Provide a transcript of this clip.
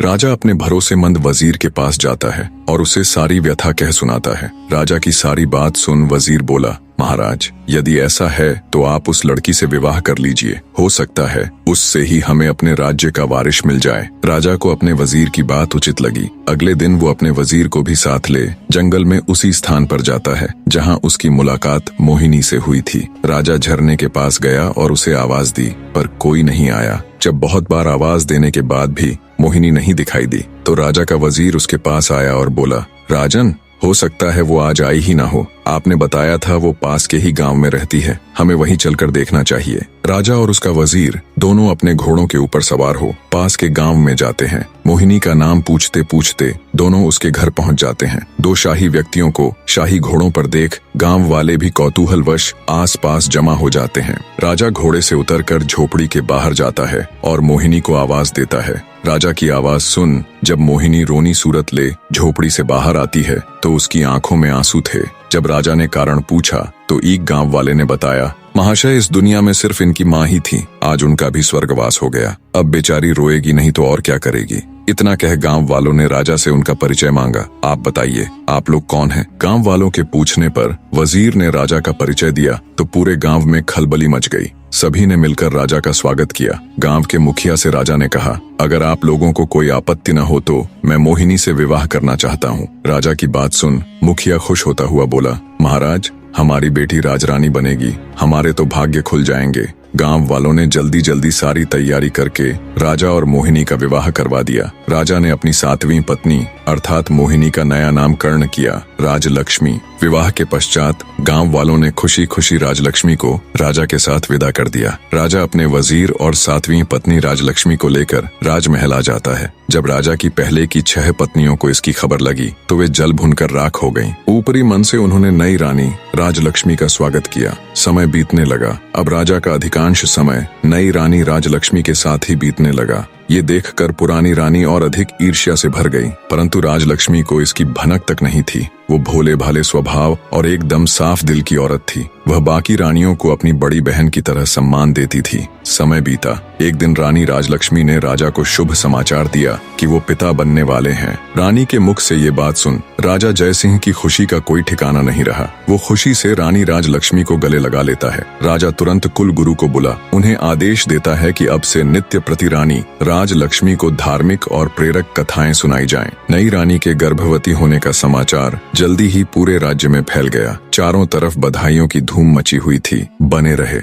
राजा अपने भरोसेमंद वजीर के पास जाता है और उसे सारी व्यथा कह सुनाता है। राजा की सारी बात सुन वजीर बोला, महाराज, यदि ऐसा है तो आप उस लड़की से विवाह कर लीजिए। हो सकता है उससे ही हमें अपने राज्य का वारिस मिल जाए। राजा को अपने वजीर की बात उचित लगी। अगले दिन वो अपने वजीर को भी साथ ले जंगल में उसी स्थान पर जाता है जहाँ उसकी मुलाकात मोहिनी से हुई थी। राजा झरने के पास गया और उसे आवाज दी, पर कोई नहीं आया। जब बहुत बार आवाज देने के बाद भी मोहिनी नहीं दिखाई दी तो राजा का वजीर उसके पास आया और बोला, राजन, हो सकता है वो आज आई ही ना हो। आपने बताया था वो पास के ही गांव में रहती है, हमें वहीं चलकर देखना चाहिए। राजा और उसका वजीर दोनों अपने घोड़ों के ऊपर सवार हो पास के गांव में जाते हैं। मोहिनी का नाम पूछते पूछते दोनों उसके घर पहुंच जाते हैं। दो शाही व्यक्तियों को शाही घोड़ों पर देख गांव वाले भी कौतूहलवश आस पास जमा हो जाते हैं। राजा घोड़े से उतरकर झोपड़ी के बाहर जाता है और मोहिनी को आवाज देता है। राजा की आवाज सुन जब मोहिनी रोनी सूरत ले झोपड़ी से बाहर आती है तो उसकी आंखों में आंसू थे। जब राजा ने कारण पूछा तो एक गांव वाले ने बताया, महाशय, इस दुनिया में सिर्फ इनकी माँ ही थी, आज उनका भी स्वर्गवास हो गया। अब बेचारी रोएगी नहीं तो और क्या करेगी। इतना कह गांव वालों ने राजा से उनका परिचय मांगा। आप बताइए, आप लोग कौन हैं? गांव वालों के पूछने पर वजीर ने राजा का परिचय दिया तो पूरे गांव में खलबली मच गई। सभी ने मिलकर राजा का स्वागत किया। गांव के मुखिया से राजा ने कहा, अगर आप लोगों को कोई आपत्ति न हो तो मैं मोहिनी से विवाह करना चाहता हूँ। राजा की बात सुन मुखिया खुश होता हुआ बोला, महाराज, हमारी बेटी राजरानी बनेगी, हमारे तो भाग्य खुल जाएंगे। गांव वालों ने जल्दी जल्दी सारी तैयारी करके राजा और मोहिनी का विवाह करवा दिया। राजा ने अपनी 7वीं पत्नी अर्थात मोहिनी का नया नामकरण किया राजलक्ष्मी। विवाह के पश्चात गांव वालों ने खुशी खुशी राजलक्ष्मी को राजा के साथ विदा कर दिया। राजा अपने वजीर और 7वीं पत्नी राजलक्ष्मी को लेकर राजमहल आ जाता है। जब राजा की पहले की 6 पत्नियों को इसकी खबर लगी तो वे जल भुनकर राख हो गईं। ऊपरी मन से उन्होंने नई रानी राजलक्ष्मी का स्वागत किया। समय बीतने लगा। अब राजा का अधिकांश समय नई रानी राजलक्ष्मी के साथ ही बीतने लगा। ये देखकर पुरानी रानी और अधिक ईर्ष्या से भर गई, परंतु राजलक्ष्मी को इसकी भनक तक नहीं थी। वो भोले भाले स्वभाव और एकदम साफ दिल की औरत थी। वह बाकी रानियों को अपनी बड़ी बहन की तरह सम्मान देती थी। समय बीता। एक दिन रानी राजलक्ष्मी ने राजा को शुभ समाचार दिया कि वो पिता बनने वाले हैं। रानी के मुख से ये बात सुन राजा जयसिंह की खुशी का कोई ठिकाना नहीं रहा। वो खुशी से रानी राजलक्ष्मी को गले लगा लेता है। राजा तुरंत कुल गुरु को बुला उन्हें आदेश देता है कि अब से नित्य प्रति रानी राजलक्ष्मी को धार्मिक और प्रेरक कथाएं सुनाई जाएं। नई रानी के गर्भवती होने का समाचार जल्दी ही पूरे राज्य में फैल गया। चारों तरफ बधाइयों की धूम मची हुई थी। बने रहे।